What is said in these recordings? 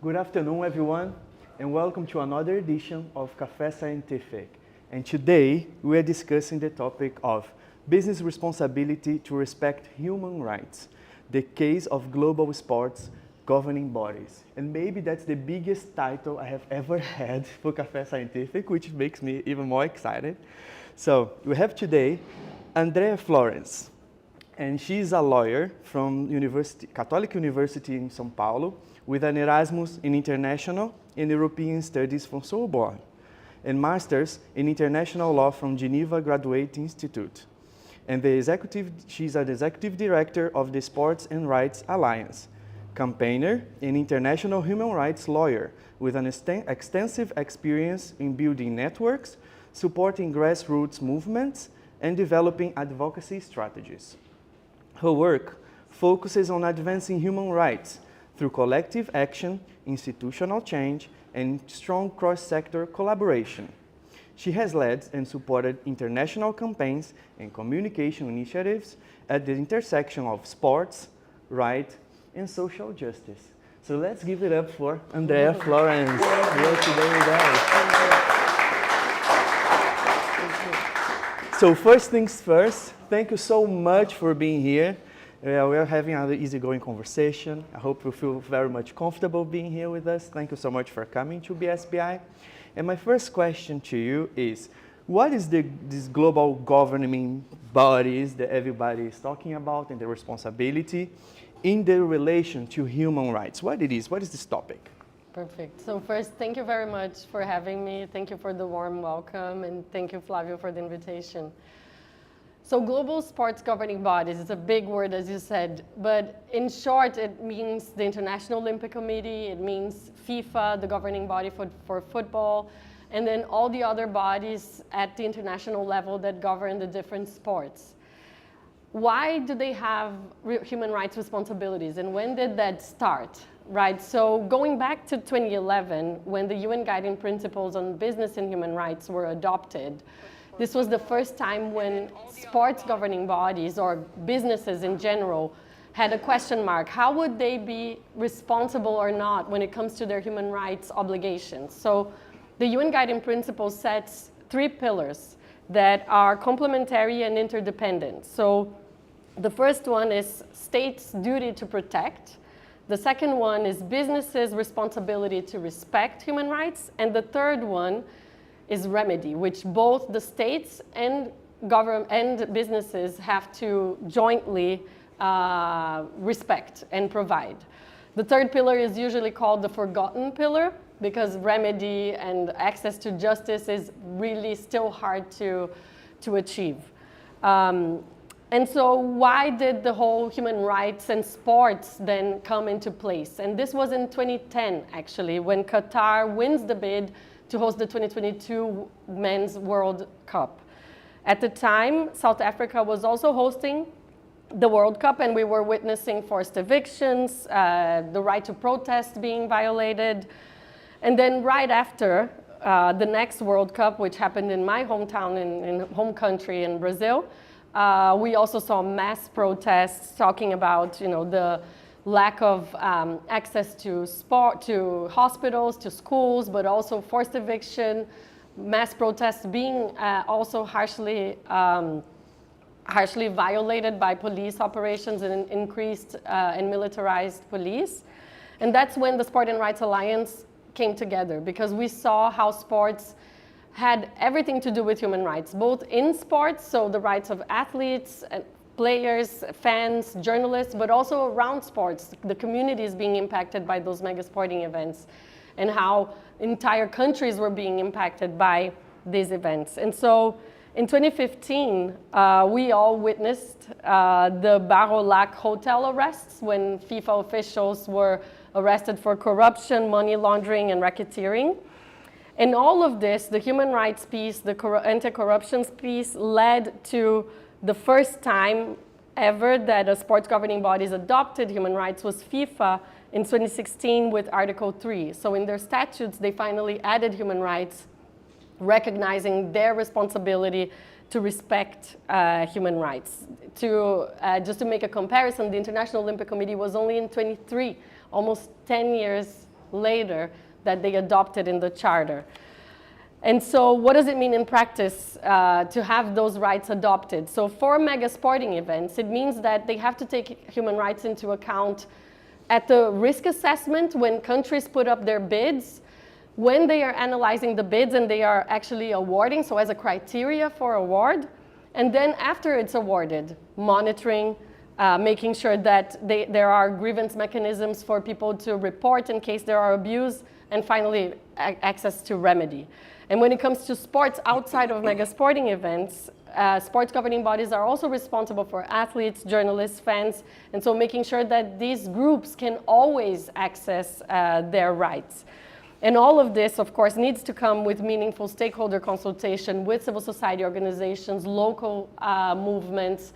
Good afternoon, everyone, and welcome to another edition of Café Scientifique. And today, we are discussing the topic of business responsibility to respect human rights, the case of global sports governing bodies. And maybe that's the biggest title I have ever had for Café Scientifique, which makes me even more excited. So, we have today Andreia Florence, and she's a lawyer from Catholic University in São Paulo, with an Erasmus in International and European Studies from Sorbonne, and Masters in International Law from Geneva Graduate Institute. And she's an Executive Director of the Sports and Rights Alliance, campaigner and international human rights lawyer with an extensive experience in building networks, supporting grassroots movements, and developing advocacy strategies. Her work focuses on advancing human rights through collective action, institutional change, and strong cross-sector collaboration. She has led and supported international campaigns and communication initiatives at the intersection of sports, right, and social justice. So let's give it up for Andreia Florence here today with us. So first things first, thank you so much for being here. We are having an easygoing conversation. I hope you feel very much comfortable being here with us. Thank you so much for coming to BSBI. And my first question to you is, what is this global governing bodies that everybody is talking about and the responsibility in their relation to human rights? What is this topic? Perfect. So first, thank you very much for having me. Thank you for the warm welcome, and thank you, Flavio, for the invitation. So global sports governing bodies is a big word, as you said, but in short, it means the International Olympic Committee, it means FIFA, the governing body for football, and then all the other bodies at the international level that govern the different sports. Why do they have human rights responsibilities, and when did that start? Right, so going back to 2011, when the UN Guiding Principles on Business and Human Rights were adopted, this was the first time when sports governing bodies or businesses in general had a question mark. How would they be responsible or not when it comes to their human rights obligations? So the UN Guiding Principles sets 3 pillars that are complementary and interdependent. So the first one is states' duty to protect. The second one is businesses' responsibility to respect human rights. And the third one is remedy, which both the states and government and businesses have to jointly respect and provide. The third pillar is usually called the forgotten pillar because remedy and access to justice is really still hard to achieve. And so why did the whole human rights and sports then come into place? And this was in 2010, actually, when Qatar wins the bid to host the 2022 Men's World Cup. At the time, South Africa was also hosting the World Cup, and we were witnessing forced evictions, the right to protest being violated. And then right after the next World Cup, which happened in my hometown, in home country in Brazil, we also saw mass protests talking about, the lack of access to sport, to hospitals, to schools, but also forced eviction, mass protests being also harshly violated by police operations and increased and militarized police. And that's when the Sport and Rights Alliance came together, because we saw how sports had everything to do with human rights, both in sports, so the rights of athletes, players, fans, journalists, but also around sports, the communities being impacted by those mega sporting events, and how entire countries were being impacted by these events. And so In 2015, we all witnessed the Barreau Lac hotel arrests when FIFA officials were arrested for corruption, money laundering, and racketeering. And all of this, the human rights piece, the anti-corruption piece, led to the first time ever that a sports governing bodies adopted human rights was FIFA in 2016 with Article 3. So in their statutes, they finally added human rights, recognizing their responsibility to respect human rights. Just to make a comparison, the International Olympic Committee was only in 23, almost 10 years later, that they adopted in the charter. And so what does it mean in practice to have those rights adopted? So for mega sporting events, it means that they have to take human rights into account at the risk assessment when countries put up their bids, when they are analyzing the bids and they are actually awarding, so as a criteria for award, and then after it's awarded, monitoring, making sure that there are grievance mechanisms for people to report in case there are abuse, and finally, access to remedy. And when it comes to sports outside of mega sporting events, sports governing bodies are also responsible for athletes, journalists, fans, and so making sure that these groups can always access their rights. And all of this, of course, needs to come with meaningful stakeholder consultation with civil society organizations, local movements,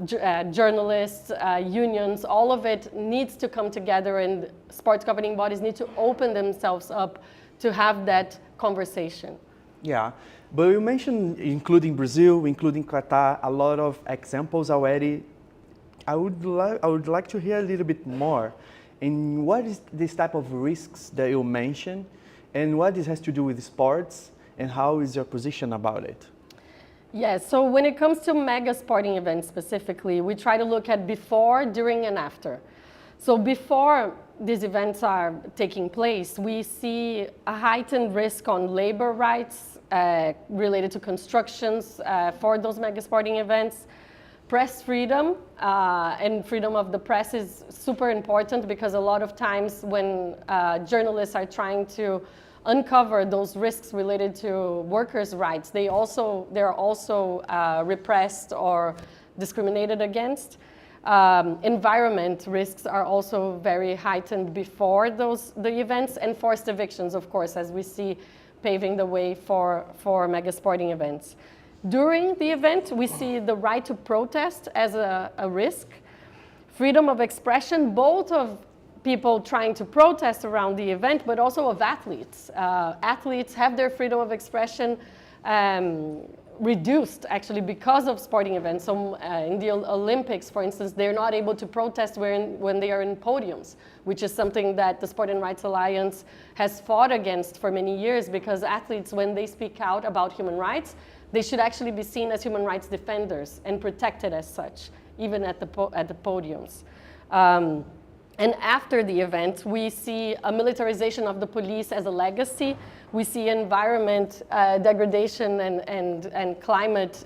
journalists, unions. All of it needs to come together, and sports governing bodies need to open themselves up to have that conversation. Yeah, but you mentioned including Brazil, including Qatar, a lot of examples already. I would like to hear a little bit more. And what is this type of risks that you mentioned, and what this has to do with sports, and how is your position about it? Yes, so when it comes to mega sporting events specifically, we try to look at before, during, and after. So before these events are taking place, we see a heightened risk on labor rights related to constructions for those mega sporting events. Press freedom and freedom of the press is super important, because a lot of times when journalists are trying to uncover those risks related to workers' rights, they're also repressed or discriminated against. Environment risks are also very heightened before the events, and forced evictions, of course, as we see paving the way for mega sporting events. During the event, we see the right to protest as a risk, freedom of expression, both of people trying to protest around the event, but also of athletes. Athletes have their freedom of expression reduced, actually, because of sporting events. So in the Olympics, for instance, they're not able to protest when they are in podiums, which is something that the Sport and Rights Alliance has fought against for many years, because athletes, when they speak out about human rights, they should actually be seen as human rights defenders and protected as such, even at the podiums. And after the event, we see a militarization of the police as a legacy. We see environment degradation and climate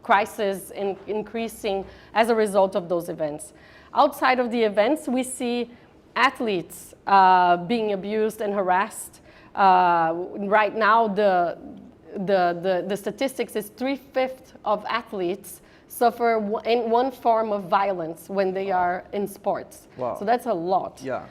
crisis increasing as a result of those events. Outside of the events, we see athletes being abused and harassed. Right now, the statistics is 3/5 of athletes suffer in one form of violence when they are in sports. Wow. So that's a lot. Yeah.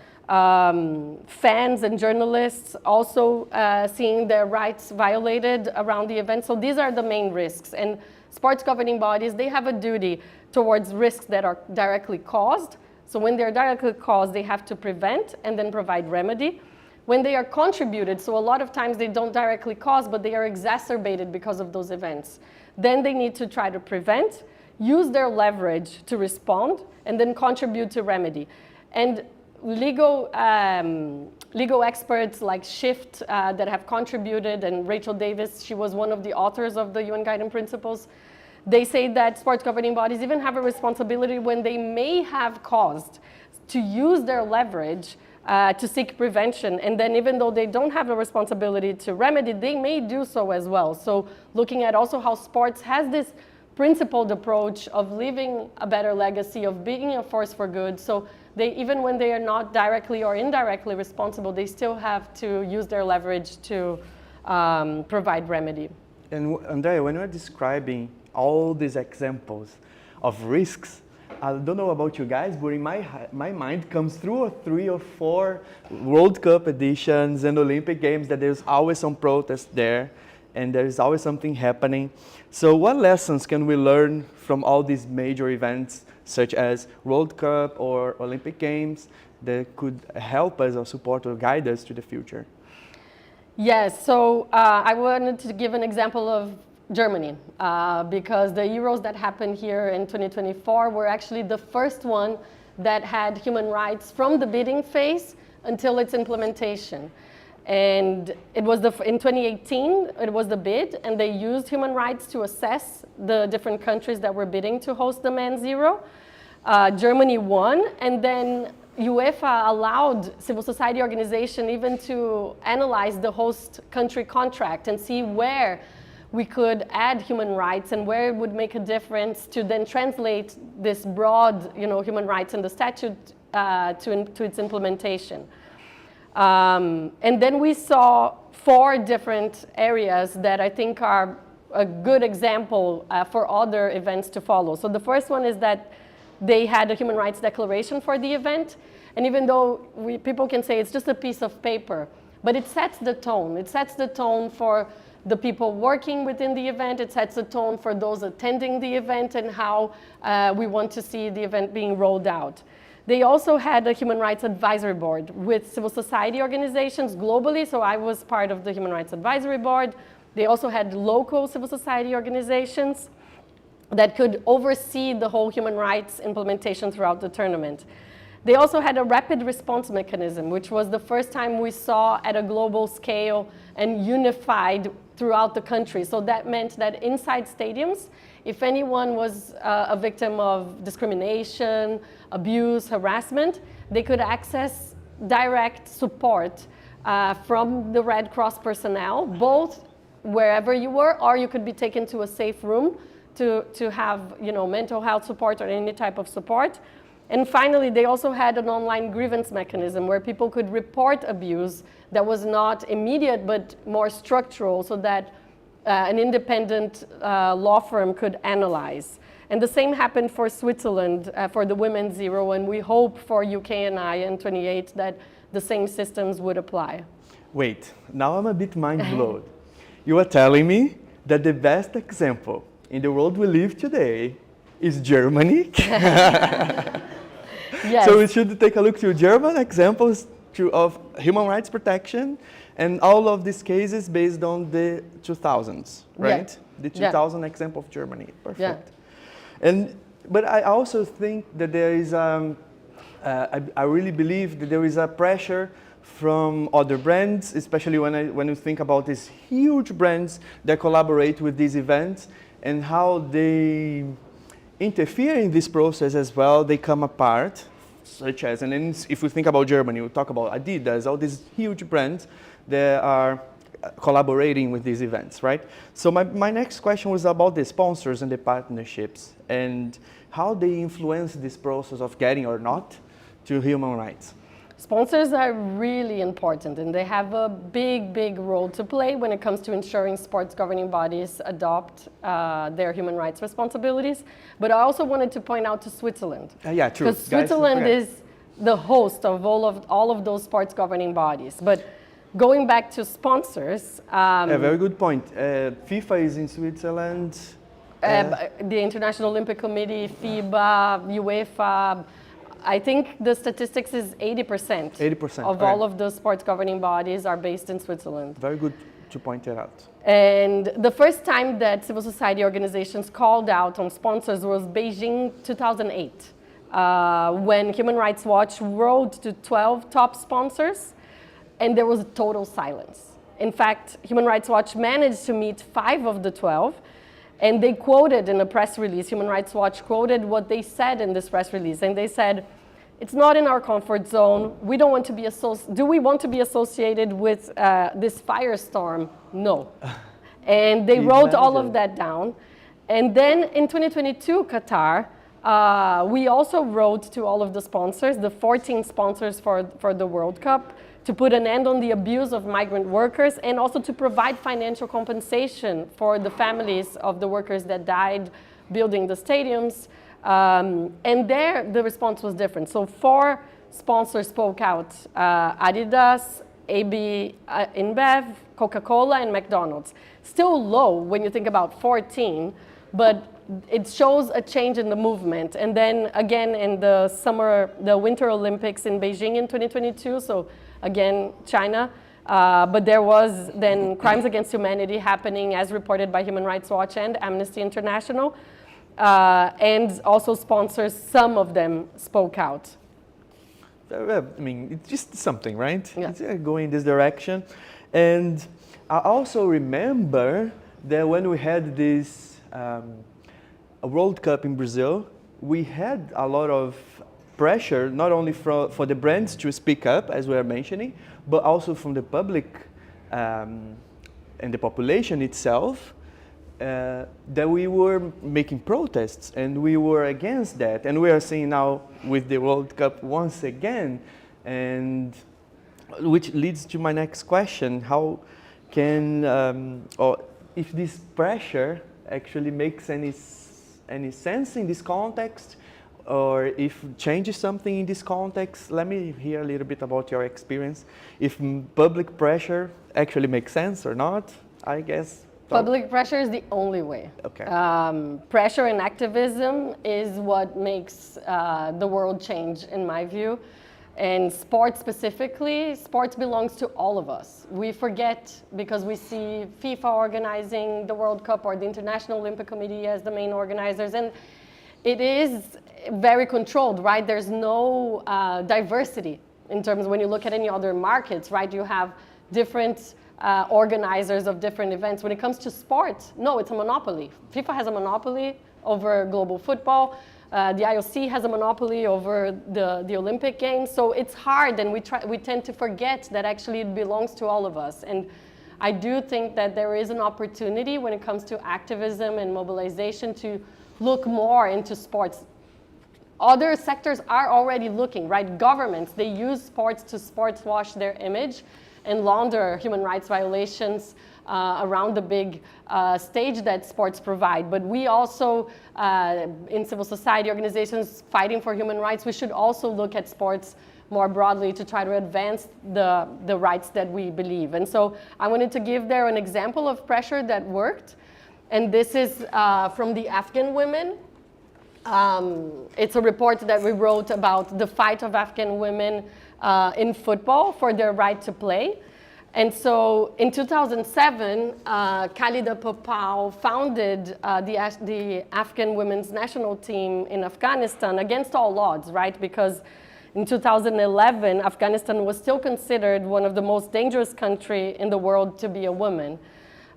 Fans and journalists also seeing their rights violated around the event. So these are the main risks. And sports governing bodies, they have a duty towards risks that are directly caused. So when they're directly caused, they have to prevent and then provide remedy. When they are contributed, so a lot of times they don't directly cause, but they are exacerbated because of those events, then they need to try to prevent, use their leverage to respond, and then contribute to remedy. And legal experts like Shift that have contributed, and Rachel Davis, she was one of the authors of the UN Guiding Principles, they say that sports governing bodies even have a responsibility when they may have caused to use their leverage to seek prevention. And then even though they don't have the responsibility to remedy, they may do so as well. So looking at also how sports has this principled approach of leaving a better legacy, of being a force for good. So they, even when they are not directly or indirectly responsible, they still have to use their leverage to provide remedy. And Andrea, when you're describing all these examples of risks, I don't know about you guys, but in my mind comes through 3 or 4 World Cup editions and Olympic Games that there's always some protest there and there's always something happening. So what lessons can we learn from all these major events such as World Cup or Olympic Games that could help us or support or guide us to the future? Yes, so I wanted to give an example of Germany, because the Euros that happened here in 2024 were actually the first one that had human rights from the bidding phase until its implementation. And it was in 2018, it was the bid, and they used human rights to assess the different countries that were bidding to host the Man Zero. Germany won, and then UEFA allowed civil society organization even to analyze the host country contract and see where we could add human rights and where it would make a difference to then translate this broad, human rights in the statute to its implementation. And then we saw 4 different areas that I think are a good example for other events to follow. So the first one is that they had a human rights declaration for the event. And even though people can say it's just a piece of paper, but it sets the tone. It sets the tone for the people working within the event. It sets the tone for those attending the event and how we want to see the event being rolled out. They also had a human rights advisory board with civil society organizations globally. So I was part of the human rights advisory board. They also had local civil society organizations that could oversee the whole human rights implementation throughout the tournament. They also had a rapid response mechanism, which was the first time we saw at a global scale and unified throughout the country. So that meant that inside stadiums, if anyone was a victim of discrimination, abuse, harassment, they could access direct support from the Red Cross personnel, both wherever you were, or you could be taken to a safe room to have mental health support or any type of support. And finally, they also had an online grievance mechanism where people could report abuse that was not immediate but more structural, so that an independent law firm could analyze. And the same happened for Switzerland for the Women's Zero, and we hope for UK and I in 28 that the same systems would apply. Wait, now I'm a bit mind blown. You are telling me that the best example in the world we live today is Germany? Yes. So we should take a look to German examples of human rights protection and all of these cases based on the 2000s, right? Yeah. The 2000 example of Germany, perfect. Yeah. But I also think that there is, I really believe that there is a pressure from other brands, especially when you think about these huge brands that collaborate with these events and how they interfere in this process as well. They come apart, such as, and then if we think about Germany, we talk about Adidas, all these huge brands that are collaborating with these events, right? So my next question was about the sponsors and the partnerships and how they influence this process of getting or not to human rights. Sponsors are really important, and they have a big, big role to play when it comes to ensuring sports governing bodies adopt their human rights responsibilities. But I also wanted to point out to Switzerland. Yeah, true. Because Switzerland is the host of all of those sports governing bodies. But going back to sponsors... a very good point. FIFA is in Switzerland. The International Olympic Committee, FIBA, UEFA... I think the statistics is 80%. 80% of all of the sports governing bodies are based in Switzerland. Very good to point it out. And the first time that civil society organizations called out on sponsors was Beijing 2008, when Human Rights Watch wrote to 12 top sponsors, and there was a total silence. In fact, Human Rights Watch managed to meet 5 of the 12, and they quoted in a press release, Human Rights Watch quoted what they said in this press release. And they said, it's not in our comfort zone. We don't want to be do we want to be associated with this firestorm? No. And they wrote all of that down. And then in 2022, Qatar, we also wrote to all of the sponsors, the 14 sponsors for the World Cup, to put an end on the abuse of migrant workers, and also to provide financial compensation for the families of the workers that died building the stadiums. And there, the response was different. So 4 sponsors spoke out: Adidas, AB InBev, Coca-Cola, and McDonald's. Still low when you think about 14, but it shows a change in the movement. And then again in the Winter Olympics in Beijing in 2022, so again, China. But there was then crimes against humanity happening as reported by Human Rights Watch and Amnesty International. And also sponsors, some of them spoke out. I mean, it's just something, right? Yeah. It's going in this direction. And I also remember that when we had this a World Cup in Brazil, we had a lot of pressure, not only for the brands to speak up, as we are mentioning, but also from the public and the population itself, that we were making protests and we were against that. And we are seeing now with the World Cup once again, and which leads to my next question: how can, or if this pressure actually makes any sense in this context, or if changes something in this context? Let me hear a little bit about your experience. If public pressure actually makes sense or not, I guess. Public pressure is the only way. Okay. Pressure and activism is what makes the world change, in my view. And sports specifically, sports belongs to all of us. We forget because we see FIFA organizing the World Cup or the International Olympic Committee as the main organizers. And it is very controlled, right? There's no diversity in terms of when you look at any other markets, right? You have different organizers of different events. When it comes to sports, no, it's a monopoly. FIFA has a monopoly over global football. The IOC has a monopoly over the Olympic Games. So it's hard, and we tend to forget that actually it belongs to all of us. And I do think that there is an opportunity when it comes to activism and mobilization to look more into sports. Other sectors are already looking, right? Governments, they use sports to sports wash their image and launder human rights violations around the big stage that sports provide. But we also, in civil society organizations fighting for human rights, we should also look at sports more broadly to try to advance the rights that we believe. And so I wanted to give there an example of pressure that worked. And this is from the Afghan women. It's a report that we wrote about the fight of Afghan women in football for their right to play. And so in 2007, Khalida Popal founded the Afghan women's national team in Afghanistan against all odds, right? Because in 2011, Afghanistan was still considered one of the most dangerous countries in the world to be a woman.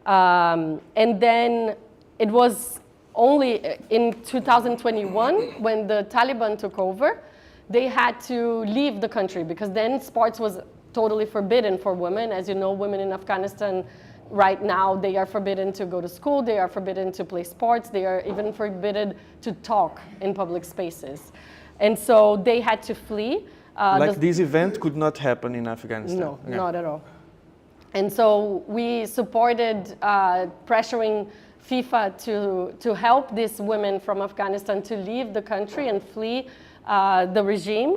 And then it was only in 2021, when the Taliban took over, they had to leave the country because then sports was totally forbidden for women. As you know, women in Afghanistan right now, they are forbidden to go to school, they are forbidden to play sports, they are even forbidden to talk in public spaces. And so they had to flee. This event could not happen in Afghanistan? No, not at all. And so we supported pressuring FIFA to help these women from Afghanistan to leave the country and flee the regime.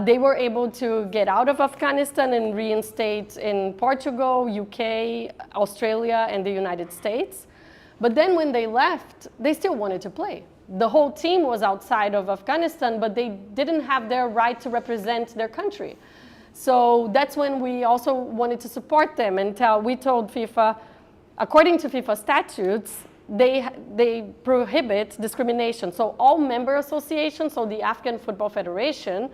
They were able to get out of Afghanistan and reinstate in Portugal, UK, Australia, and the United States. But then when they left, they still wanted to play. The whole team was outside of Afghanistan, but they didn't have their right to represent their country. So that's when we also wanted to support them and we told FIFA, according to FIFA statutes, they prohibit discrimination. So all member associations, so the Afghan Football Federation,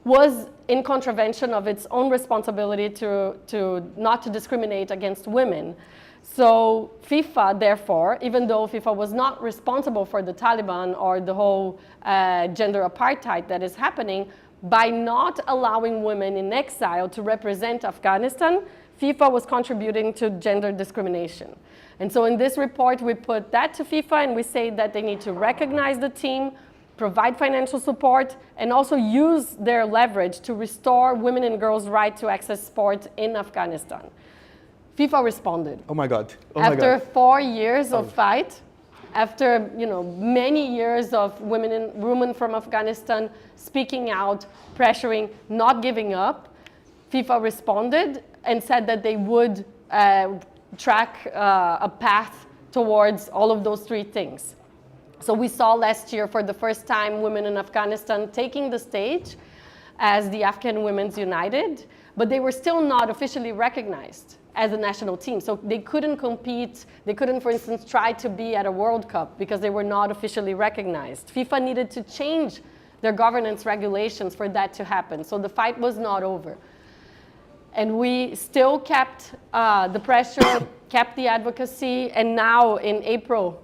was in contravention of its own responsibility to not to discriminate against women. So FIFA, therefore, even though FIFA was not responsible for the Taliban or the whole gender apartheid that is happening, by not allowing women in exile to represent Afghanistan, FIFA was contributing to gender discrimination. And so in this report, we put that to FIFA and we say that they need to recognize the team, provide financial support, and also use their leverage to restore women and girls' right to access sport in Afghanistan. FIFA responded. Oh my God. Oh my After God. 4 years of fight, after many years of women from Afghanistan speaking out, pressuring, not giving up, FIFA responded and said that they would track a path towards all of those three things. So we saw last year for the first time women in Afghanistan taking the stage as the Afghan Women's United, but they were still not officially recognized as a national team. So they couldn't compete, they couldn't, for instance, try to be at a World Cup because they were not officially recognized. FIFA needed to change their governance regulations for that to happen. So the fight was not over. And we still kept the pressure, kept the advocacy, and now in April,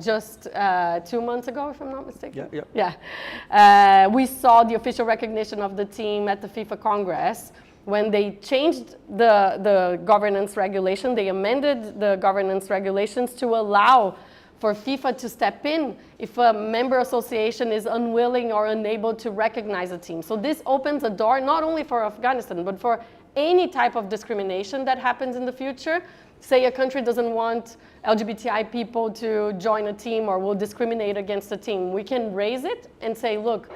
just 2 months ago, if I'm not mistaken. We saw the official recognition of the team at the FIFA Congress when they changed the governance regulation. They amended the governance regulations to allow for FIFA to step in if a member association is unwilling or unable to recognize a team. So this opens a door not only for Afghanistan, but for any type of discrimination that happens in the future. Say a country doesn't want LGBTI people to join a team or will discriminate against a team. We can raise it and say, look,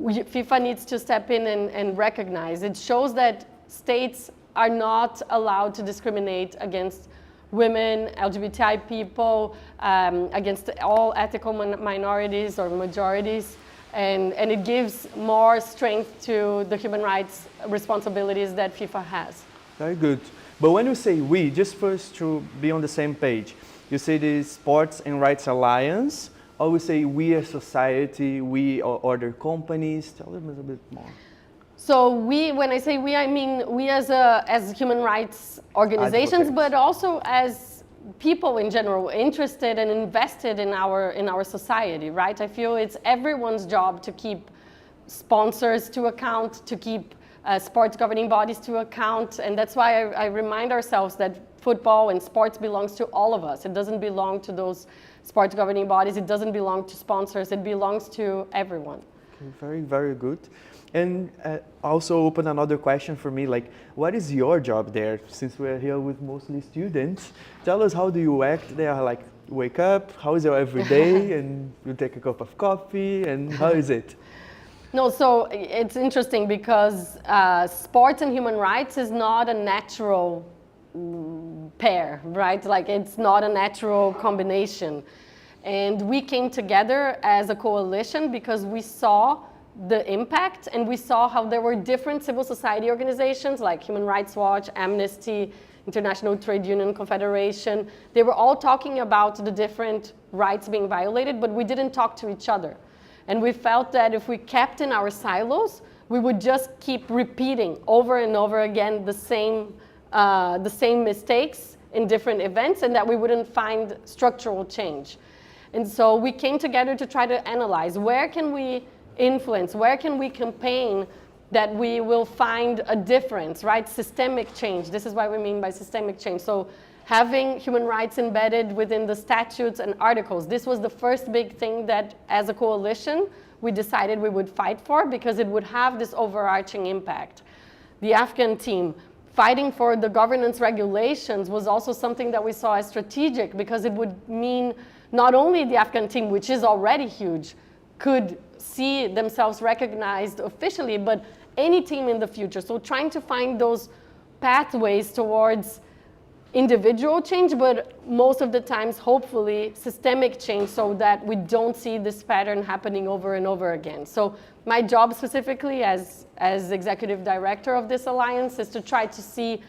FIFA needs to step in and recognize. It shows that states are not allowed to discriminate against women, LGBTI people, against all ethnical minorities or majorities. And it gives more strength to the human rights responsibilities that FIFA has. Very good. But when you say we, just first to be on the same page, you say the Sports and Rights Alliance, or we say we as society, we or other companies? Tell them a little bit more. So we, when I say we, I mean we as human rights organizations, Advocates. but also as people in general interested and invested in our society, right? I feel it's everyone's job to keep sponsors to account, to keep sports governing bodies to account, and that's why I remind ourselves that football and sports belongs to all of us. It doesn't belong to those sports governing bodies. It doesn't belong to sponsors. It belongs to everyone. Okay, very, very good. And also open another question for me, like, what is your job there? Since we're here with mostly students, tell us, how do you act there? Like, wake up, how is your everyday? And you take a cup of coffee, and how is it? No, so it's interesting because sports and human rights is not a natural pair, right? Like, it's not a natural combination. And we came together as a coalition because we saw the impact, and we saw how there were different civil society organizations like Human Rights Watch, Amnesty, International Trade Union Confederation. They were all talking about the different rights being violated, but we didn't talk to each other. And we felt that if we kept in our silos, we would just keep repeating over and over again the same mistakes in different events, and that we wouldn't find structural change. And so we came together to try to analyze, where can we influence, where can we campaign that we will find a difference, right? Systemic change. This is what we mean by systemic change. So having human rights embedded within the statutes and articles. This was the first big thing that, as a coalition, we decided we would fight for, because it would have this overarching impact. The Afghan team, fighting for the governance regulations was also something that we saw as strategic, because it would mean not only the Afghan team, which is already huge, could see themselves recognized officially, but any team in the future. So trying to find those pathways towards individual change, but most of the times, hopefully, systemic change, so that we don't see this pattern happening over and over again. So my job specifically as executive director of this alliance is to try to see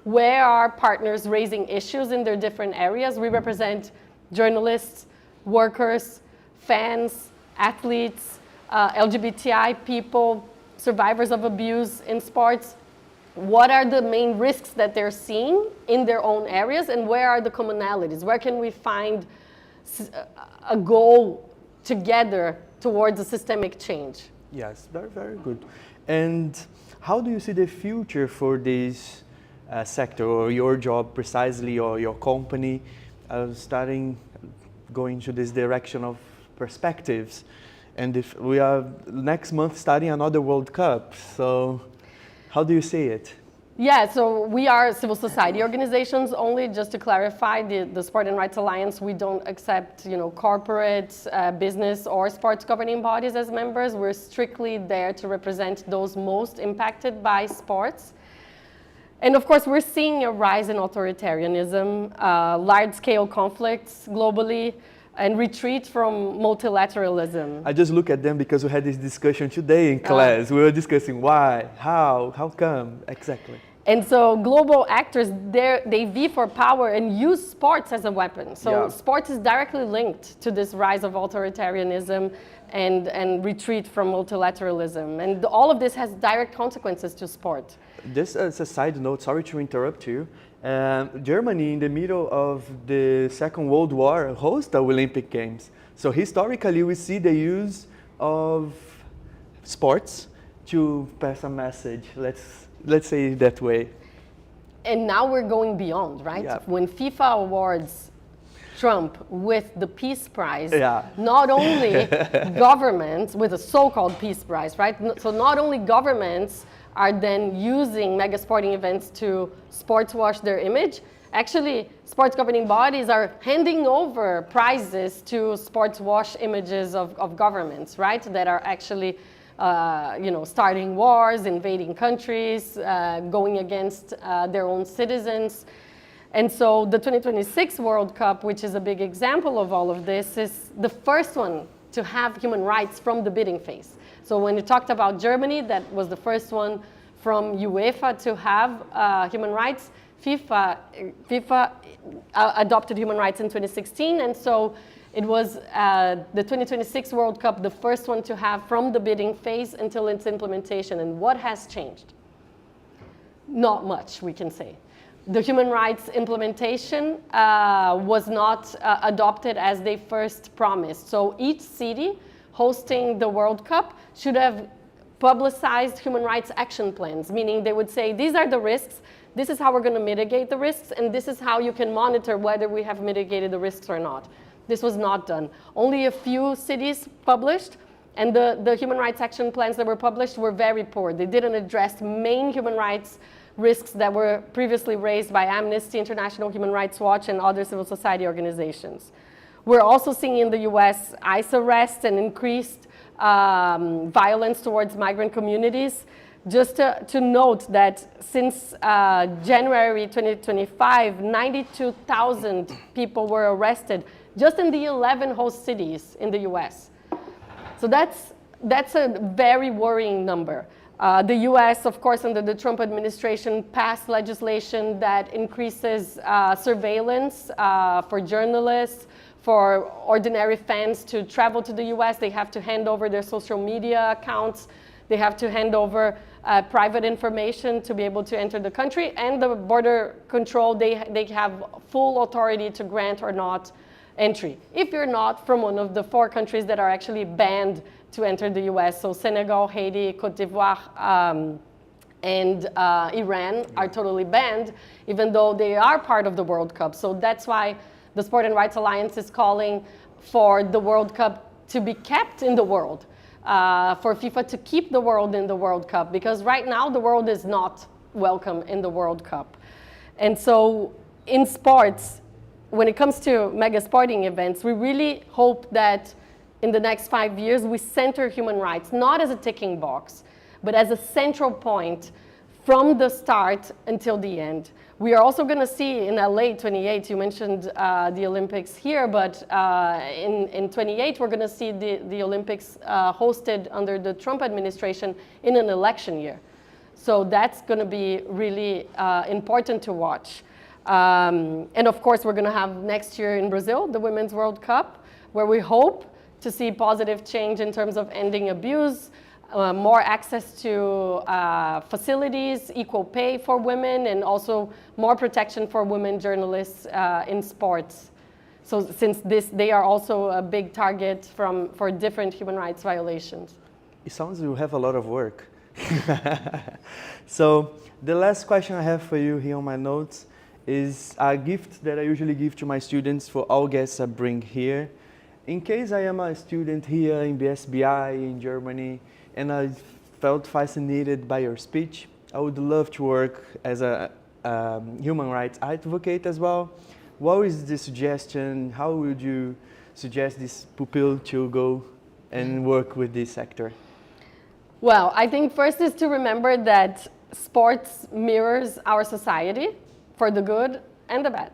where are partners raising issues in their different areas. We represent journalists, workers, fans, athletes, LGBTI people, survivors of abuse in sports. What are the main risks that they're seeing in their own areas, and where are the commonalities? Where can we find a goal together towards a systemic change? Yes, very, very good. And how do you see the future for this sector, or your job precisely, or your company, going to this direction of perspectives? And if we are next month starting another World Cup, so how do you see it? Yeah, so we are civil society organizations only. Just to clarify, the Sport and Rights Alliance, we don't accept, corporate, business, or sports governing bodies as members. We're strictly there to represent those most impacted by sports. And of course, we're seeing a rise in authoritarianism, large-scale conflicts globally, and retreat from multilateralism. I just look at them because we had this discussion today in class. We were discussing why, how come, exactly. And so global actors, they vie for power and use sports as a weapon. So sports is directly linked to this rise of authoritarianism and retreat from multilateralism. And all of this has direct consequences to sport. Just as a side note, sorry to interrupt you, Germany in the middle of the Second World War hosts the Olympic Games. So historically we see the use of sports to pass a message, let's say it that way. And now we're going beyond, right? Yeah. When FIFA awards Trump with the Peace Prize, Yeah. not only governments, with a so-called Peace Prize, right? So not only governments are then using mega sporting events to sports wash their image, actually sports governing bodies are handing over prizes to sports wash images of governments, right? That are actually starting wars, invading countries, going against their own citizens. And so the 2026 World Cup, which is a big example of all of this, is the first one to have human rights from the bidding phase. So when you talked about Germany, that was the first one from UEFA to have human rights. FIFA adopted human rights in 2016, and so it was the 2026 World Cup, the first one to have from the bidding phase until its implementation. And what has changed? Not much, we can say. The human rights implementation was not adopted as they first promised. So each city hosting the World Cup should have publicized human rights action plans, meaning they would say, these are the risks, this is how we're going to mitigate the risks, and this is how you can monitor whether we have mitigated the risks or not. This was not done. Only a few cities published, and the human rights action plans that were published were very poor. They didn't address main human rights risks that were previously raised by Amnesty International, Human Rights Watch, and other civil society organizations. We're also seeing in the US ICE arrests and increased violence towards migrant communities. Just to note that since January 2025, 92,000 people were arrested just in the 11 host cities in the US. So that's a very worrying number. The US, of course, under the Trump administration, passed legislation that increases surveillance for journalists, for ordinary fans to travel to the US. They have to hand over their social media accounts. They have to hand over private information to be able to enter the country. And the border control, they have full authority to grant or not entry, if you're not from one of the 4 countries that are actually banned to enter the US. So Senegal, Haiti, Cote d'Ivoire, and Iran are totally banned, even though they are part of the World Cup. So that's why the Sport and Rights Alliance is calling for the World Cup to be kept in the world, for FIFA to keep the world in the World Cup, because right now the world is not welcome in the World Cup. And so in sports, when it comes to mega sporting events, we really hope that in the next 5 years we center human rights, not as a ticking box, but as a central point from the start until the end. We are also going to see in LA 28, you mentioned the Olympics here, but in 28 we're going to see the Olympics hosted under the Trump administration in an election year. So that's going to be really important to watch. And of course, we're going to have next year in Brazil, the Women's World Cup, where we hope to see positive change in terms of ending abuse, more access to facilities, equal pay for women, and also more protection for women journalists in sports. So since they are also a big target for different human rights violations. It sounds you have a lot of work. So the last question I have for you here on my notes is a gift that I usually give to my students for all guests I bring here. In case I am a student here in BSBI in Germany and I felt fascinated by your speech, I would love to work as a human rights advocate as well. What is the suggestion? How would you suggest this pupil to go and work with this sector? Well, I think first is to remember that sports mirrors our society for the good and the bad.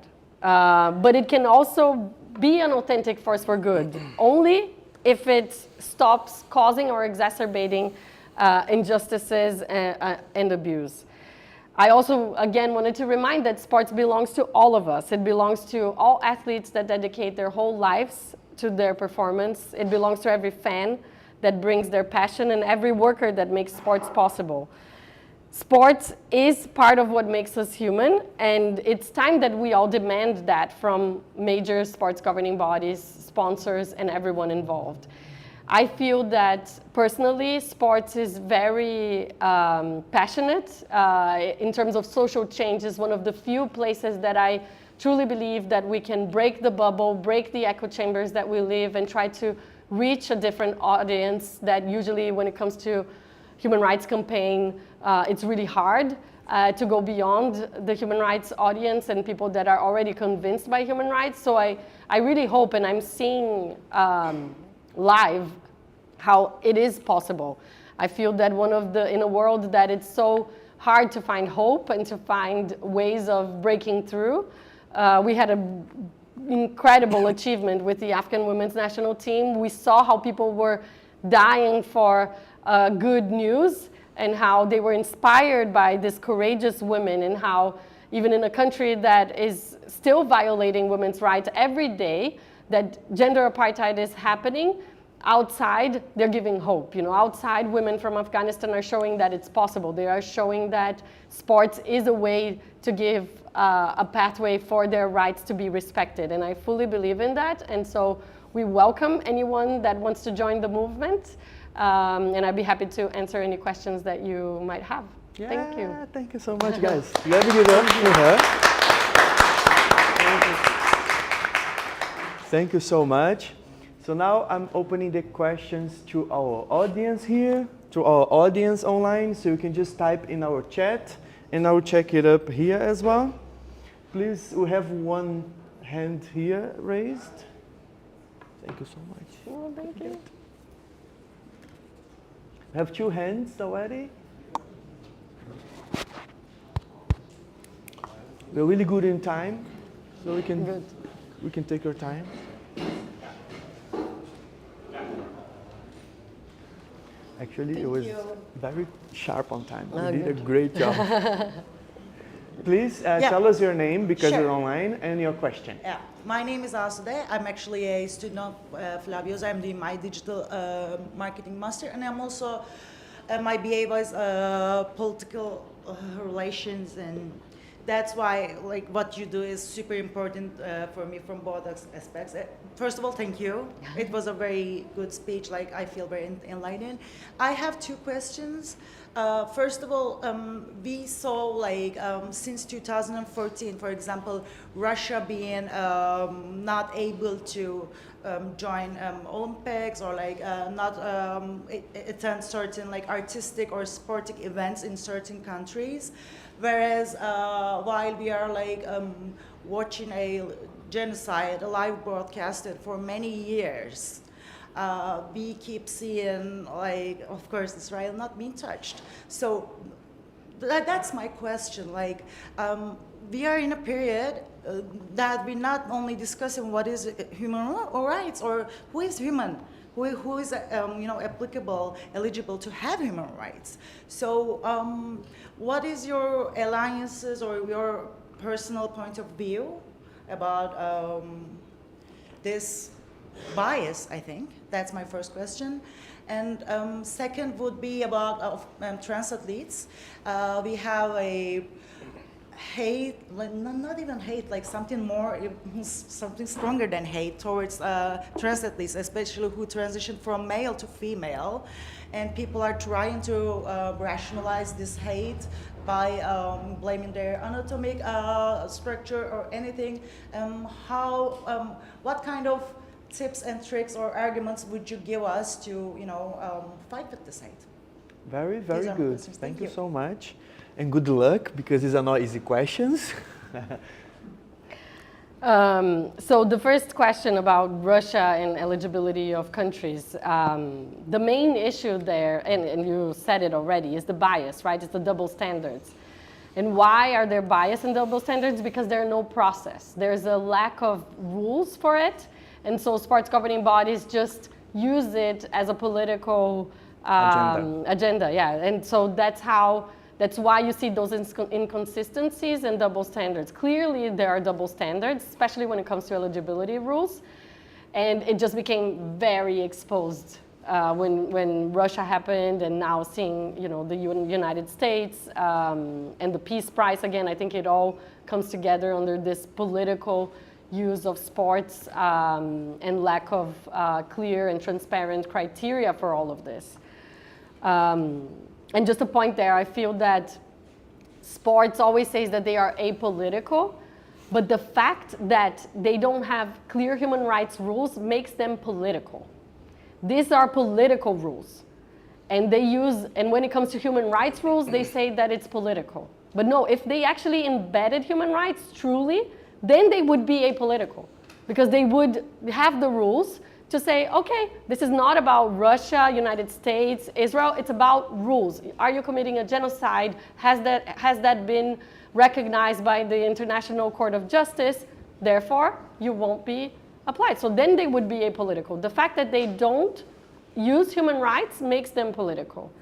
But it can also be an authentic force for good, only if it stops causing or exacerbating injustices and abuse. I also, again, wanted to remind that sports belongs to all of us. It belongs to all athletes that dedicate their whole lives to their performance. It belongs to every fan that brings their passion and every worker that makes sports possible. Sports is part of what makes us human, and it's time that we all demand that from major sports governing bodies, sponsors, and everyone involved. I feel that personally, sports is very passionate in terms of social change. Is one of the few places that I truly believe that we can break the bubble, break the echo chambers that we live, and try to reach a different audience that usually when it comes to human rights campaign, it's really hard to go beyond the human rights audience and people that are already convinced by human rights. So I really hope, and I'm seeing live how it is possible. I feel that in a world that it's so hard to find hope and to find ways of breaking through, we had an incredible achievement with the African women's national team. We saw how people were dying for good news and how they were inspired by these courageous women, and how even in a country that is still violating women's rights every day, that gender apartheid is happening, outside they're giving hope. You know, outside women from Afghanistan are showing that it's possible. They are showing that sports is a way to give a pathway for their rights to be respected, and I fully believe in that. And so we welcome anyone that wants to join the movement, and I'd be happy to answer any questions that you might have. Yeah, thank you. Thank you so much, guys. Let me give it up to her. Thank you so much. So now I'm opening the questions to our audience here, to our audience online, so you can just type in our chat, and I will check it up here as well. Please, we have one hand here raised. Thank you so much. Oh, thank you. We have two hands already. We're really good in time, so we can take our time. Actually, it was very sharp on time. You did a great job. Please tell us your name, because you're online, and your question. Yeah, my name is Asude. I'm actually a student of Flavio's. I'm doing my digital marketing master, and I'm also my BA was political relations, and that's why like what you do is super important for me from both aspects. First of all, thank you. It was a very good speech. Like I feel very enlightened. I have two questions. First of all, we saw like since 2014, for example, Russia being not able to join Olympics or like not attend certain like artistic or sporting events in certain countries. Whereas while we are like watching a genocide, a live broadcasted for many years, we keep seeing like, of course, Israel not being touched. So that's my question. Like, we are in a period that we're not only discussing what is human rights or who is human, who is eligible to have human rights. So what is your alliances or your personal point of view about this bias, I think? That's my first question. And second would be about trans athletes. We have a hate, not even hate, like something more, something stronger than hate towards trans athletes, especially who transition from male to female. And people are trying to rationalize this hate by blaming their anatomic structure or anything. What kind of tips and tricks or arguments would you give us to, fight with this hate? Very, These very are my good. questions. Thank you so much. And good luck, because these are not easy questions. So the first question about Russia and eligibility of countries, the main issue there, and you said it already, is the bias, right? It's the double standards. And why are there bias and double standards? Because there's no process. There's a lack of rules for it. And so sports governing bodies just use it as a political agenda. Yeah. And so that's why you see those inconsistencies and double standards. Clearly, there are double standards, especially when it comes to eligibility rules. And it just became very exposed when Russia happened, and now seeing the United States and the Peace Prize again. I think it all comes together under this political use of sports and lack of clear and transparent criteria for all of this. And just a point there, I feel that sports always says that they are apolitical, but the fact that they don't have clear human rights rules makes them political. These are political rules. And when it comes to human rights rules, they say that it's political. But no, if they actually embedded human rights truly, then they would be apolitical, because they would have the rules to say, okay, this is not about Russia, United States, Israel, it's about rules. Are you committing a genocide? Has that been recognized by the International Court of Justice? Therefore, you won't be applied. So then they would be apolitical. The fact that they don't use human rights makes them political.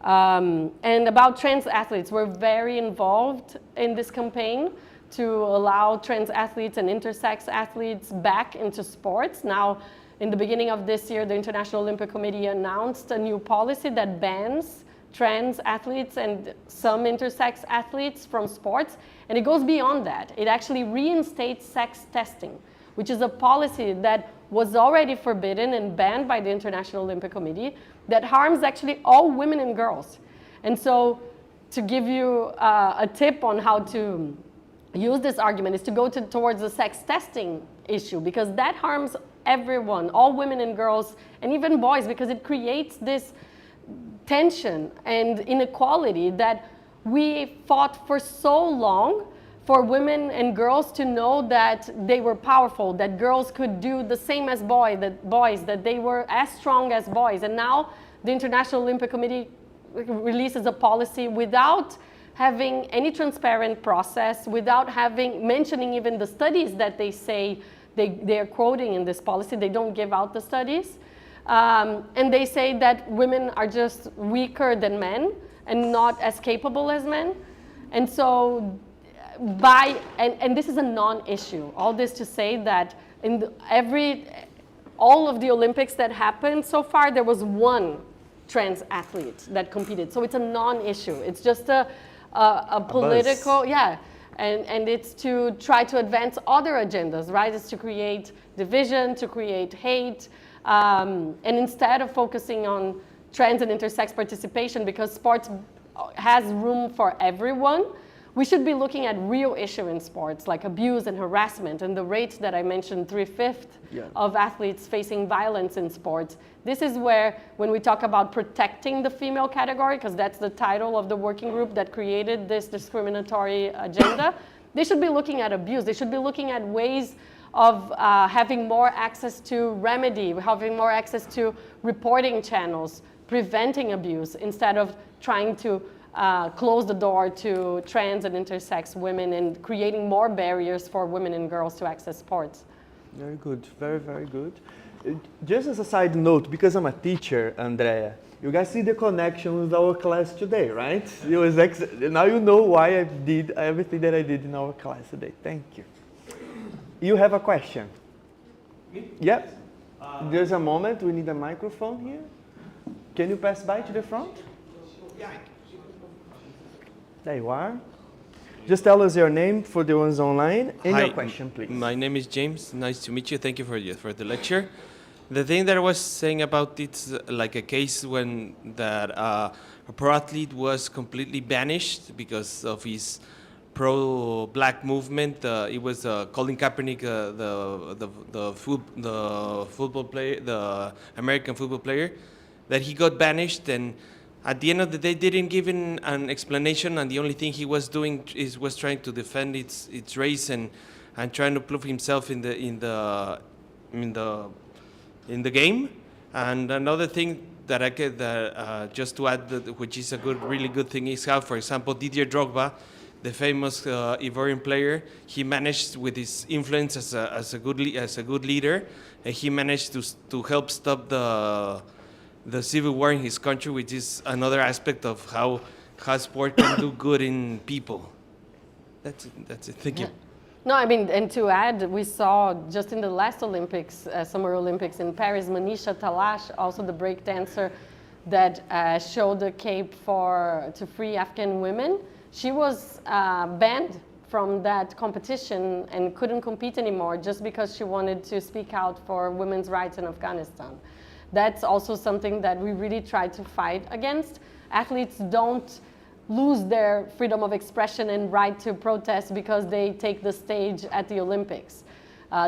And about trans athletes, we're very involved in this campaign to allow trans athletes and intersex athletes back into sports. Now, in the beginning of this year, the International Olympic Committee announced a new policy that bans trans athletes and some intersex athletes from sports. And it goes beyond that. It actually reinstates sex testing, which is a policy that was already forbidden and banned by the International Olympic Committee that harms actually all women and girls. And so to give you a tip on how to use this argument is to go towards the sex testing issue, because that harms everyone, all women and girls, and even boys, because it creates this tension and inequality that we fought for so long for women and girls to know that they were powerful, that girls could do the same as boys, that they were as strong as boys. And now the International Olympic Committee releases a policy without having any transparent process, without mentioning even the studies that they say they are quoting in this policy. They don't give out the studies. And they say that women are just weaker than men and not as capable as men. And so and this is a non-issue. All this to say that in all of the Olympics that happened so far, there was one trans athlete that competed. So it's a non-issue. It's just a political, yeah. And it's to try to advance other agendas, right? It's to create division, to create hate. And instead of focusing on trans and intersex participation, because sports has room for everyone, we should be looking at real issue in sports, like abuse and harassment, and the rates that I mentioned, 3/5 of athletes facing violence in sports. This is where, when we talk about protecting the female category, because that's the title of the working group that created this discriminatory agenda, they should be looking at abuse. They should be looking at ways of having more access to remedy, having more access to reporting channels, preventing abuse, instead of trying to close the door to trans and intersex women and creating more barriers for women and girls to access sports. Very good, very, very good. Just as a side note, because I'm a teacher, Andreia, you guys see the connection with our class today, right? Now you know why I did everything that I did in our class today. Thank you. You have a question? Me? Yeah. There's a moment, we need a microphone here. Can you pass by to the front? Yeah. There you are. Just tell us your name for the ones online and your question, please. My name is James. Nice to meet you. Thank you for the lecture. The thing that I was saying about it's like a case when a pro athlete was completely banished because of his pro-black movement. It was Colin Kaepernick, the football player, the American football player, that he got banished, and at the end of the day didn't give an explanation, and the only thing he was doing was trying to defend its race and trying to prove himself in the game. And another thing that I could just to add, which is a really good thing, is how, for example, Didier Drogba, the famous Ivorian player, he managed with his influence as a good leader, and he managed to help stop the civil war in his country, which is another aspect of how sport can do good in people. That's it. Thank you. No, I mean, and to add, we saw just in the last Olympics, Summer Olympics in Paris, Manisha Talash, also the break dancer that showed the cape to free Afghan women. She was banned from that competition and couldn't compete anymore just because she wanted to speak out for women's rights in Afghanistan. That's also something that we really try to fight against. Athletes don't lose their freedom of expression and right to protest because they take the stage at the Olympics.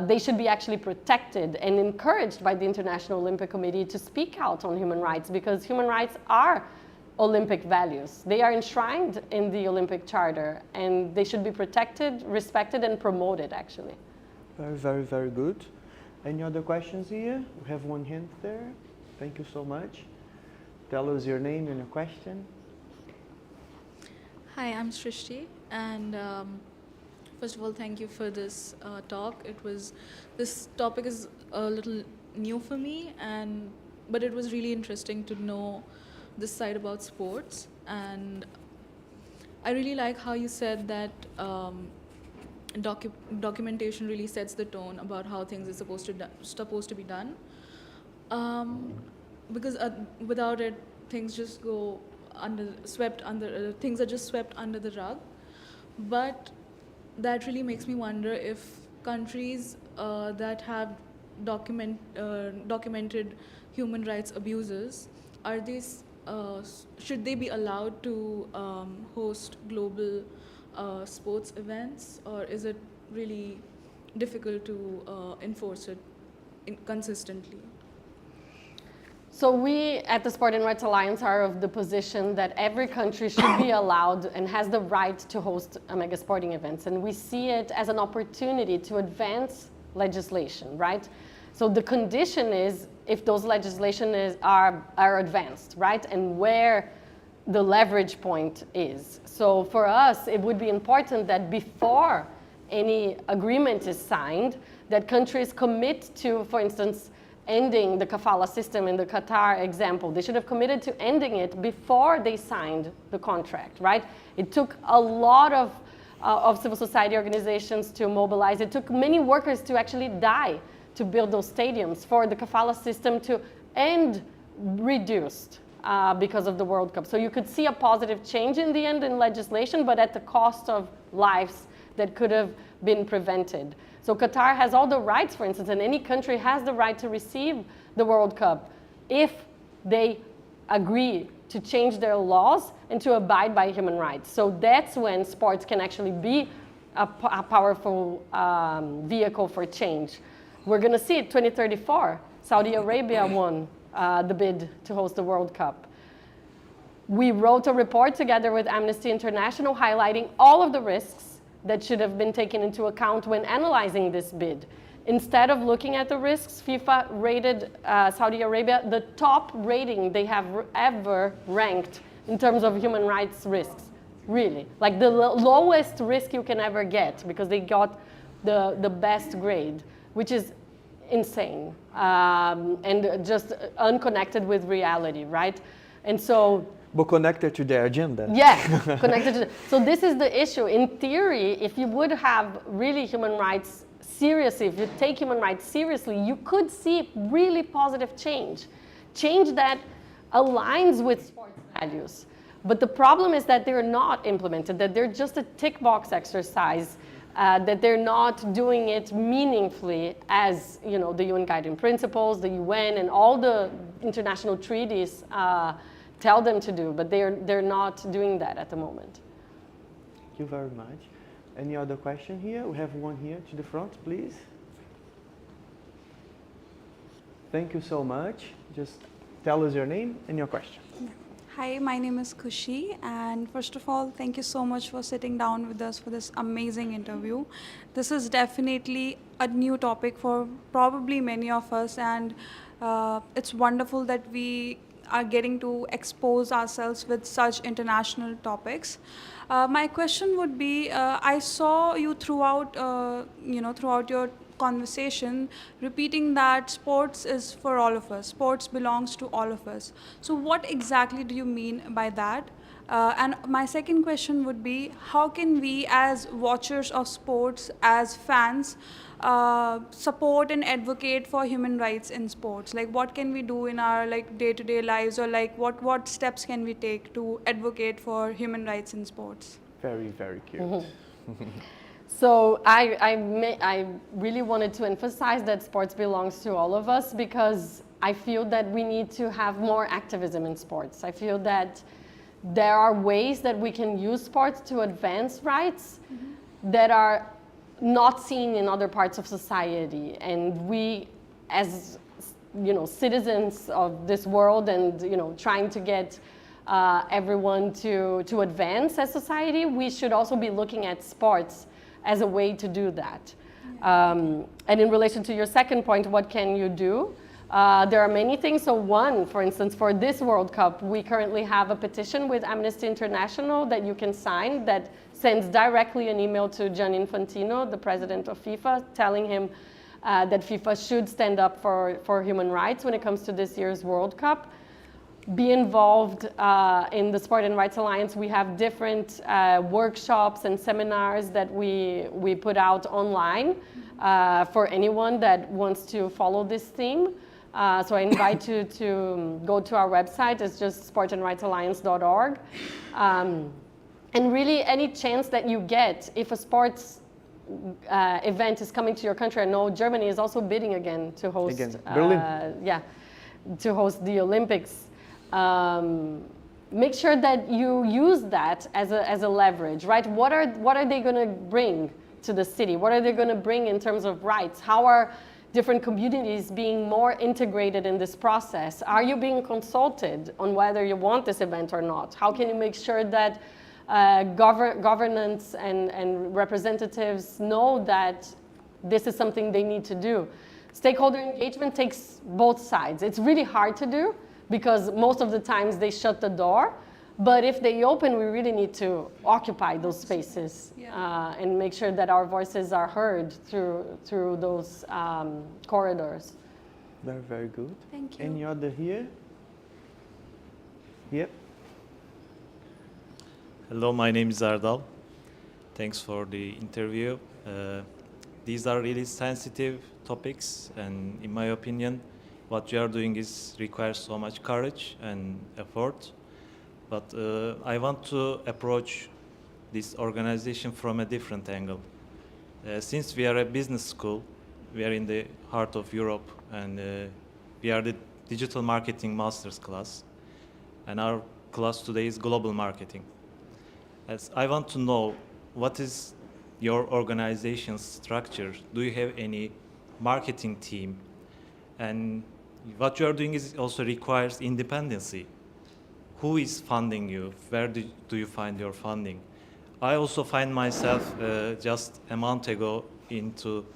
They should be actually protected and encouraged by the International Olympic Committee to speak out on human rights, because human rights are Olympic values. They are enshrined in the Olympic Charter, and they should be protected, respected, and promoted, actually. Very, very, very good. Any other questions here? We have one hand there. Thank you so much. Tell us your name and your question. Hi, I'm Srishti, and first of all, thank you for this talk. This topic is a little new for me, but it was really interesting to know this side about sports. And I really like how you said that documentation really sets the tone about how things are supposed to be done. Because without it, things just go things are just swept under the rug. But that really makes me wonder if countries that have documented human rights abuses, should they be allowed to host global sports events, or is it really difficult to enforce it consistently? So we at the Sport and Rights Alliance are of the position that every country should be allowed and has the right to host mega sporting events. And we see it as an opportunity to advance legislation, right? So the condition is if those legislation are advanced, right? And where the leverage point is. So for us, it would be important that before any agreement is signed, that countries commit to, for instance, ending the kafala system in the Qatar example. They should have committed to ending it before they signed the contract, right? It took a lot of civil society organizations to mobilize. It took many workers to actually die to build those stadiums, for the kafala system to end reduced because of the World Cup. So you could see a positive change in the end in legislation, but at the cost of lives that could have been prevented. So Qatar has all the rights, for instance, and any country has the right to receive the World Cup if they agree to change their laws and to abide by human rights. So that's when sports can actually be a powerful vehicle for change. We're going to see it 2034. Saudi Arabia won the bid to host the World Cup. We wrote a report together with Amnesty International highlighting all of the risks that should have been taken into account when analyzing this bid. Instead of looking at the risks, FIFA rated Saudi Arabia the top rating they have ever ranked in terms of human rights risks, really. Like the lowest risk you can ever get, because they got the best grade, which is insane and just unconnected with reality, right? And so, but connected to their agenda. Yeah, connected to. So this is the issue. In theory, if you would have really human rights seriously, if you take human rights seriously, you could see really positive change that aligns with sports values. But the problem is that they're not implemented, that they're just a tick box exercise, that they're not doing it meaningfully as, you know, the UN Guiding Principles, the UN, and all the international treaties tell them to do, but they're not doing that at the moment. Thank you very much. Any other question here? We have one here to the front, please. Thank you so much. Just tell us your name and your question. Hi, my name is Kushi, and first of all, thank you so much for sitting down with us for this amazing interview. This is definitely a new topic for probably many of us, and it's wonderful that we are getting to expose ourselves with such international topics. My question would be, I saw you throughout, throughout your conversation repeating that sports is for all of us, sports belongs to all of us. So what exactly do you mean by that? And my second question would be, how can we as watchers of sports, as fans, support and advocate for human rights in sports? Like, what can we do in our day-to-day lives, or what steps can we take to advocate for human rights in sports? Very, very cute. So I really wanted to emphasize that sports belongs to all of us, because I feel that we need to have more activism in sports. I feel that there are ways that we can use sports to advance rights that are not seen in other parts of society. And we, as citizens of this world, and trying to get everyone to advance as society, we should also be looking at sports as a way to do that. And in relation to your second point, what can you do? There are many things. So one, for instance, for this World Cup, we currently have a petition with Amnesty International that you can sign that sends directly an email to Gianni Infantino, the president of FIFA, telling him that FIFA should stand up for human rights when it comes to this year's World Cup. Be involved in the Sport and Rights Alliance. We have different workshops and seminars that we put out online for anyone that wants to follow this theme. So I invite you to go to our website. It's just sportandrightsalliance.org. And really, any chance that you get, if a sports event is coming to your country, I know Germany is also bidding again to host Berlin. To host the Olympics. Make sure that you use that as a leverage, right? What are they going to bring to the city? What are they going to bring in terms of rights? How are different communities being more integrated in this process? Are you being consulted on whether you want this event or not? How can you make sure that governance and representatives know that this is something they need to do? Stakeholder engagement takes both sides. It's really hard to do, because most of the times they shut the door. But if they open, we really need to occupy those spaces and make sure that our voices are heard through those corridors. Very, very good. Thank you. Any other here? Yep. Hello, my name is Ardal. Thanks for the interview. These are really sensitive topics, and in my opinion, what you are doing requires so much courage and effort. But I want to approach this organization from a different angle. Since we are a business school, we are in the heart of Europe, and we are the digital marketing master's class. And our class today is global marketing. As I want to know, what is your organization's structure? Do you have any marketing team? And what you are doing also requires independency. Who is funding you? Where do you find your funding? I also find myself just a month ago into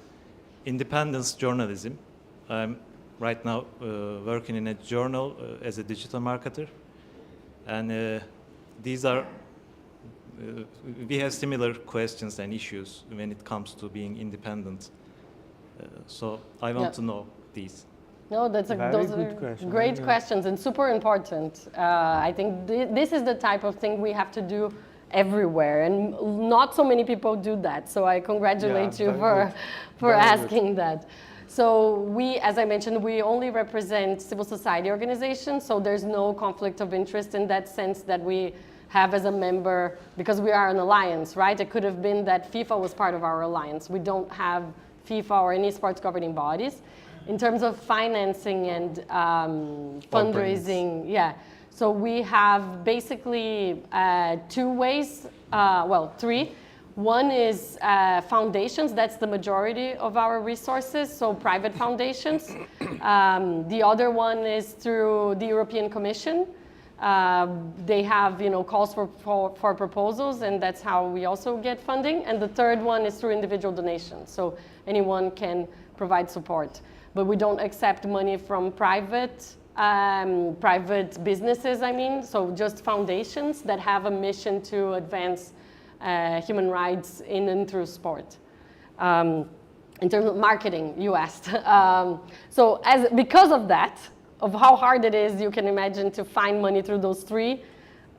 independence journalism. I'm right now working in a journal as a digital marketer. And these are, we have similar questions and issues when it comes to being independent. So I want to know these. No, those are great questions and super important. I think this is the type of thing we have to do everywhere, and not so many people do that. So I congratulate you for asking that. So we, as I mentioned, we only represent civil society organizations, so there's no conflict of interest in that sense that we have as a member, because we are an alliance, right? It could have been that FIFA was part of our alliance. We don't have FIFA or any sports governing bodies. In terms of financing and fundraising, So we have basically two ways, three. One is foundations, that's the majority of our resources, so private foundations. The other one is through the European Commission. They have calls for proposals, and that's how we also get funding. And the third one is through individual donations, so anyone can provide support. But we don't accept money from private businesses, so just foundations that have a mission to advance human rights in and through sport. In terms of marketing, you asked. Because of that, of how hard it is, you can imagine, to find money through those three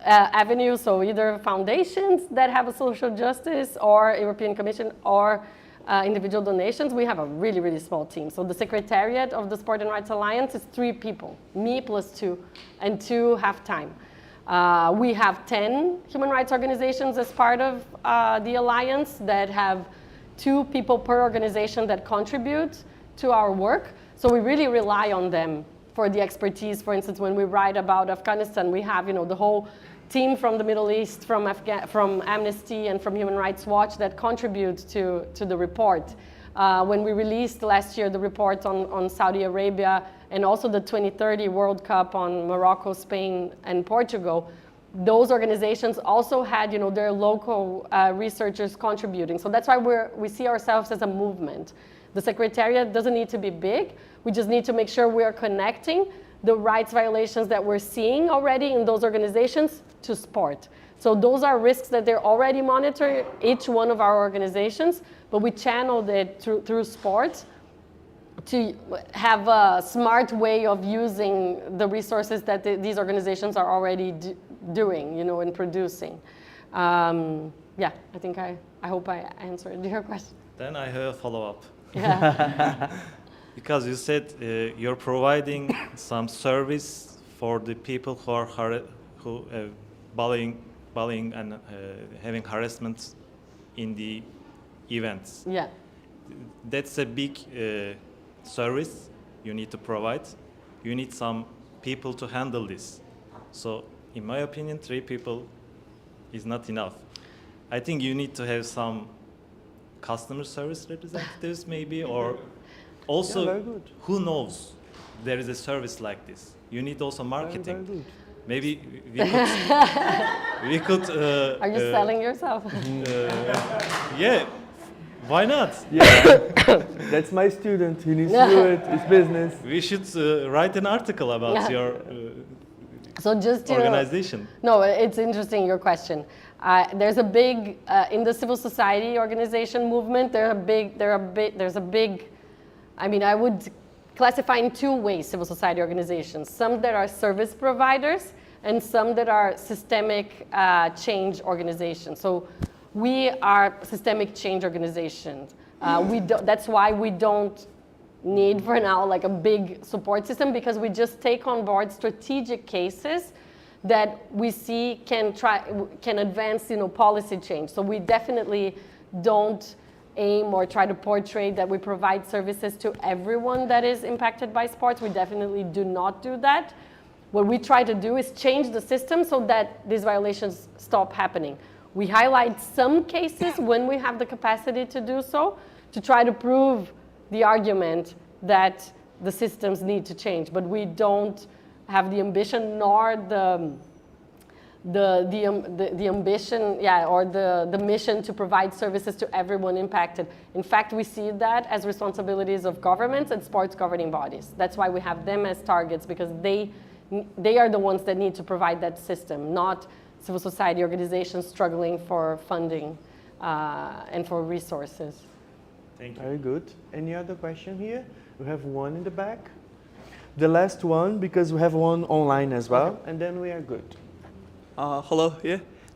avenues, so either foundations that have a social justice, or European Commission, or individual donations. We have a really, really small team. So the Secretariat of the Sport and Rights Alliance is 3 people, me plus 2, and 2 have time. We have 10 human rights organizations as part of the Alliance that have 2 people per organization that contribute to our work. So we really rely on them for the expertise. For instance, when we write about Afghanistan, we have the whole team from the Middle East, from Amnesty and from Human Rights Watch that contribute to the report. When we released last year the report on Saudi Arabia and also the 2030 World Cup on Morocco, Spain, and Portugal, those organizations also had their local researchers contributing. So that's why we see ourselves as a movement. The Secretariat doesn't need to be big. We just need to make sure we are connecting the rights violations that we're seeing already in those organizations to sport. So those are risks that they're already monitoring, each one of our organizations, but we channeled it through sport to have a smart way of using the resources that these organizations are already doing, and producing. I think I hope I answered your question. Then I have a follow-up. Yeah. Because you said you're providing some service for the people who bullying and having harassment in the events. Yeah. That's a big service you need to provide. You need some people to handle this. So, in my opinion, 3 people is not enough. I think you need to have some customer service representatives maybe, or also, very good. Who knows there is a service like this? You need also marketing. Very good. Maybe we could. Are you selling yourself? Yeah, why not? Yeah, that's my student. He needs to do it. It's business. We should write an article about your So just organization. No, it's interesting, your question. There's a big in the civil society organization movement. There's a big. I would classify in 2 ways civil society organizations. Some that are service providers and some that are systemic change organizations. So we are systemic change organizations. That's why we don't need for now like a big support system, because we just take on board strategic cases that we see can advance policy change. So we definitely don't aim or try to portray that we provide services to everyone that is impacted by sports. We definitely do not do that. What we try to do is change the system so that these violations stop happening. We highlight some cases when we have the capacity to do so, to try to prove the argument that the systems need to change, but we don't have the ambition nor the ambition, or the mission to provide services to everyone impacted. In fact, we see that as responsibilities of governments and sports governing bodies. That's why we have them as targets, because they are the ones that need to provide that system, not civil society organizations struggling for funding and for resources. Thank you. Very good. Any other question here? We have one in the back. The last one, because we have one online as well, and then we are good. Hello,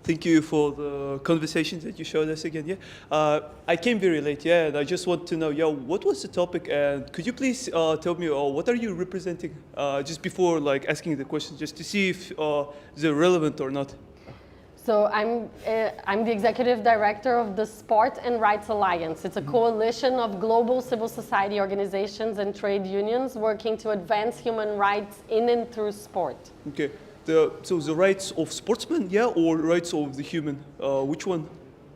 thank you for the conversation that you showed us again, I came very late, and I just want to know, what was the topic, and could you please tell me, what are you representing, just before asking the question, just to see if they're relevant or not. So I'm the executive director of the Sport and Rights Alliance. It's a coalition of global civil society organizations and trade unions working to advance human rights in and through sport. Okay. the rights of sportsmen, yeah, or rights of the human? Which one?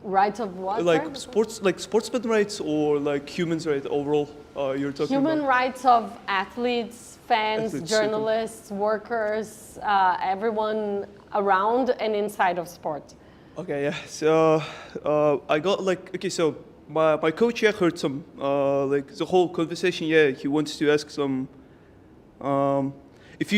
Rights of what? Like sorry? sportsman rights or like humans' rights overall? You're talking Human about rights of athletes, fans, Athletes, journalists, workers, everyone around and inside of sport. Okay, yeah. So I got like okay. So my coach yeah heard some like the whole conversation. Yeah, he wants to ask some if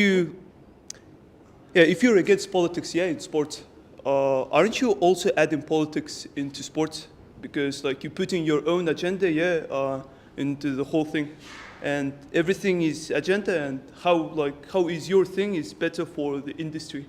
you're against politics, yeah, in sports, aren't you also adding politics into sports? Because like you put in your own agenda, yeah, into the whole thing, and everything is agenda. And how is your thing is better for the industry?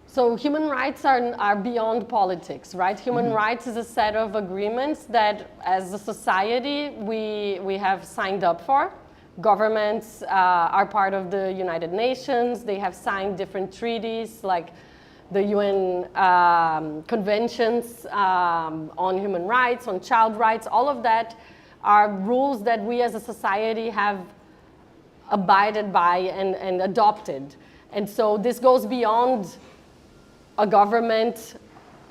So human rights are beyond politics, right? Human rights is a set of agreements that as a society we have signed up for. Governments are part of the United Nations. They have signed different treaties like the UN conventions on human rights, on child rights. All of that are rules that we as a society have abided by and adopted. And so this goes beyond a government,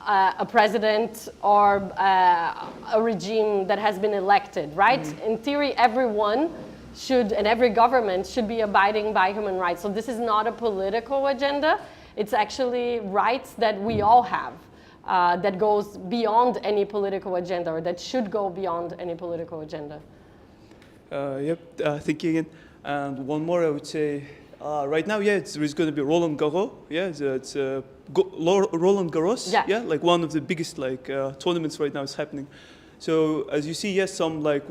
a president, or a regime that has been elected, right? In theory, everyone should, and every government should be abiding by human rights. So this is not a political agenda. It's actually rights that we all have that goes beyond any political agenda, or that should go beyond any political agenda. Yep, thank you again. And one more, I would say, right now, yeah, there's going to be Roland Garros. Yeah, it's Roland Garros. Yeah. Like one of the biggest like tournaments right now is happening. So as you see, yes, some like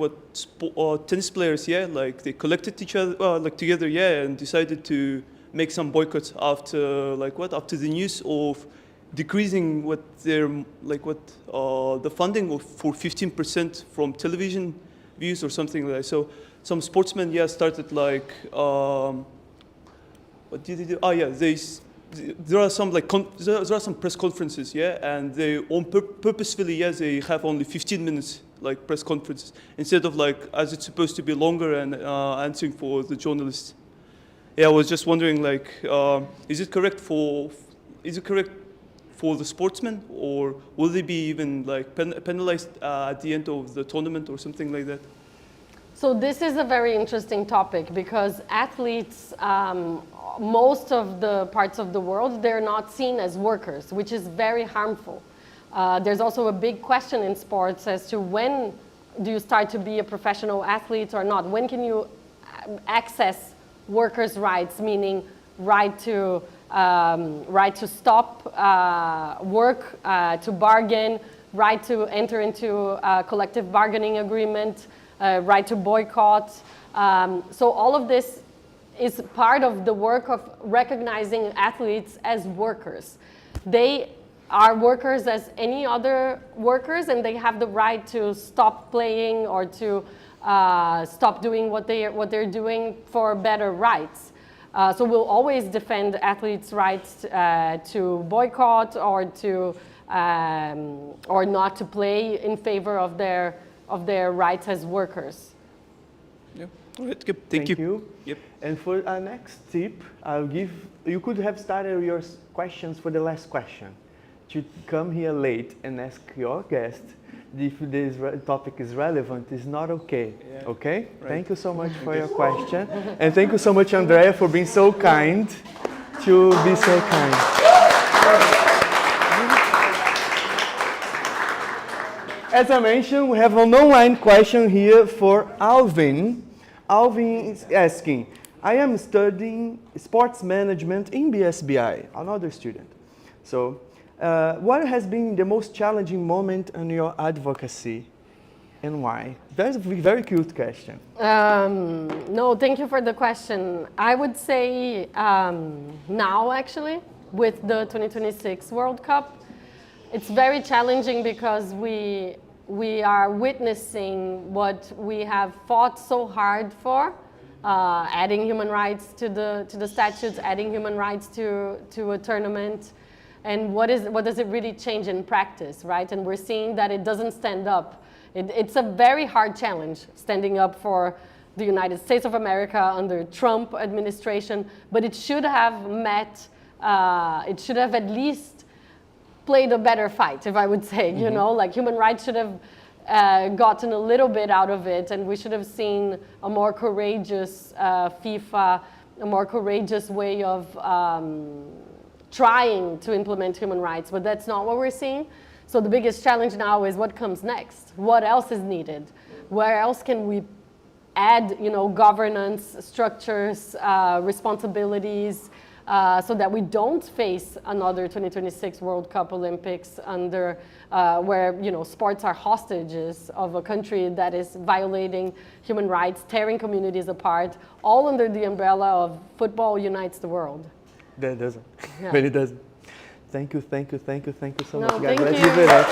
tennis players, yeah, like they collected each other like together, yeah, and decided to make some boycotts after after the news of decreasing the funding for 15% from television views or something like that. So some sportsmen, yeah, started like what did they do? Oh yeah, there are some there are some press conferences, yeah, and they purposefully, yes, they have only 15 minutes like press conferences instead of like as it's supposed to be longer and answering for the journalists. Yeah, I was just wondering like, is it correct for the sportsmen, or will they be even like penalized at the end of the tournament or something like that? So this is a very interesting topic because athletes, most of the parts of the world, they're not seen as workers, which is very harmful. There's also a big question in sports as to when do you start to be a professional athlete or not? When can you access workers' rights, meaning right to stop work, to bargain, right to enter into a collective bargaining agreement, right to boycott. So all of this is part of the work of recognizing athletes as workers. They are workers as any other workers, and they have the right to stop playing or to stop doing what they're doing for better rights. So we'll always defend athletes' rights to boycott or to or not to play in favor of their rights as workers. Yeah. All right. Good. Thank you. Yep. And for our next tip, you could have started your questions for the last question. To come here late and ask your guest if this topic is relevant is not okay. Yeah. Okay? Right. Thank you so much for your question. And thank you so much, Andreia, for being so kind to be so kind. As I mentioned, we have an online question here for Alvin. Alvin is asking, I am studying sports management in BSBI, another student. So, what has been the most challenging moment in your advocacy and why? That's a very cute question. No, thank you for the question. I would say now, actually, with the 2026 World Cup, it's very challenging because we are witnessing what we have fought so hard for, adding human rights to the statutes, adding human rights to a tournament. And what does it really change in practice, right? And we're seeing that it doesn't stand up. It's a very hard challenge, standing up for the United States of America under Trump administration, but it should have met it should have at least played a better fight, if I would say, you know, like human rights should have gotten a little bit out of it, and we should have seen a more courageous FIFA, a more courageous way of trying to implement human rights, but that's not what we're seeing. So the biggest challenge now is what comes next? What else is needed? Where else can we add, you know, governance, structures, responsibilities, so that we don't face another 2026 World Cup Olympics under where, you know, sports are hostages of a country that is violating human rights, tearing communities apart, all under the umbrella of football unites the world. That doesn't. Yeah. But it doesn't. Thank you, thank you, thank you, thank you so No, much, guys. thank Let's you. give it up.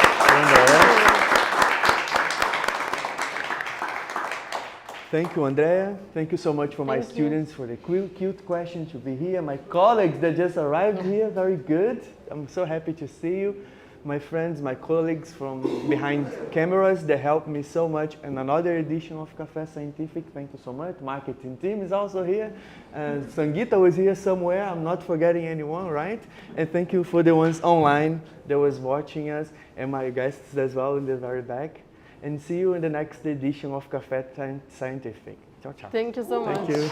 Thank you, Andrea. Thank you so much for my Thank you. students for the cute questions to be here. My colleagues that just arrived here, very good. I'm so happy to see you. My friends, my colleagues from behind cameras, they helped me so much. And another edition of Café Scientifique, thank you so much. Marketing team is also here. And Sangeeta was here somewhere. I'm not forgetting anyone, right? And thank you for the ones online that was watching us, and my guests as well in the very back. And see you in the next edition of Café Scientifique. Ciao, ciao. Thank you so much. Thank you.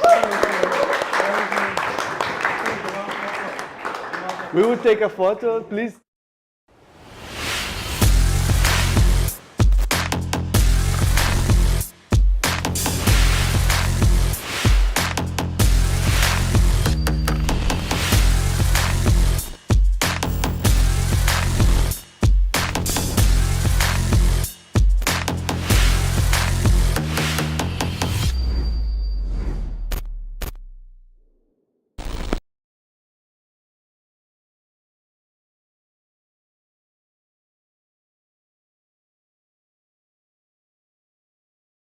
We will take a photo, please.